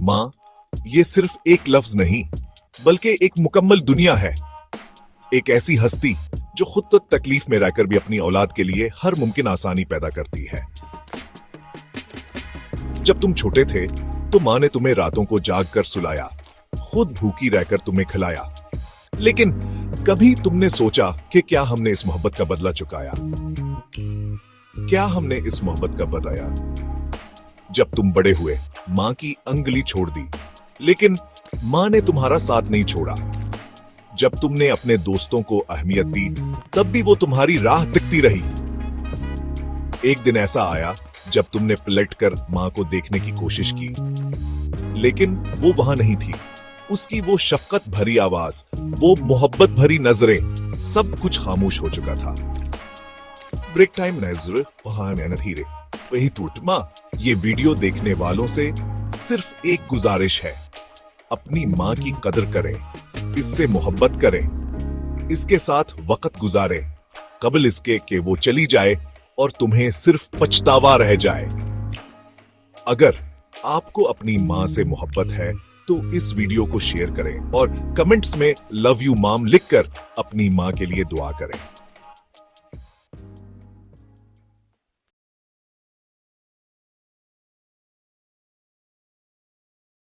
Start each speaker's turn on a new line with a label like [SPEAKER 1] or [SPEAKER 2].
[SPEAKER 1] माँ ये सिर्फ एक लफ्ज नहीं बल्कि एक मुकम्मल दुनिया है। एक ऐसी हस्ती जो खुद तो तकलीफ में रहकर भी अपनी औलाद के लिए हर मुमकिन आसानी पैदा करती है। जब तुम छोटे थे तो माँ ने तुम्हें रातों को जाग कर सुलाया, खुद भूखी रहकर तुम्हें खिलाया। लेकिन कभी तुमने सोचा कि क्या हमने इस मोहब्बत का बदला चुकाया? क्या हमने इस मोहब्बत का बदलाया? जब तुम बड़े हुए माँ की अंगुली छोड़ दी, लेकिन माँ ने तुम्हारा साथ नहीं छोड़ा। जब तुमने अपने दोस्तों को अहमियत दी, तब भी वो तुम्हारी राह दिखती रही। एक दिन ऐसा आया जब तुमने पलटकर माँ को देखने की कोशिश की, लेकिन वो वहां नहीं थी। उसकी वो शफकत भरी आवाज, वो मोहब्बत भरी नजरें, सब कुछ खामोश हो चुका था। ब्रेक टाइम नजर वही टूट। माँ, ये वीडियो देखने वालों से सिर्फ एक गुजारिश है, अपनी माँ की कदर करें, इससे मोहब्बत करें, इसके साथ वक्त गुजारें, कबल इसके कि वो चली जाए और तुम्हें सिर्फ पछतावा रह जाए। अगर आपको अपनी माँ से मोहब्बत है तो इस वीडियो को शेयर करें और कमेंट्स में लव यू मॉम लिखकर अपनी माँ के लिए दुआ करें।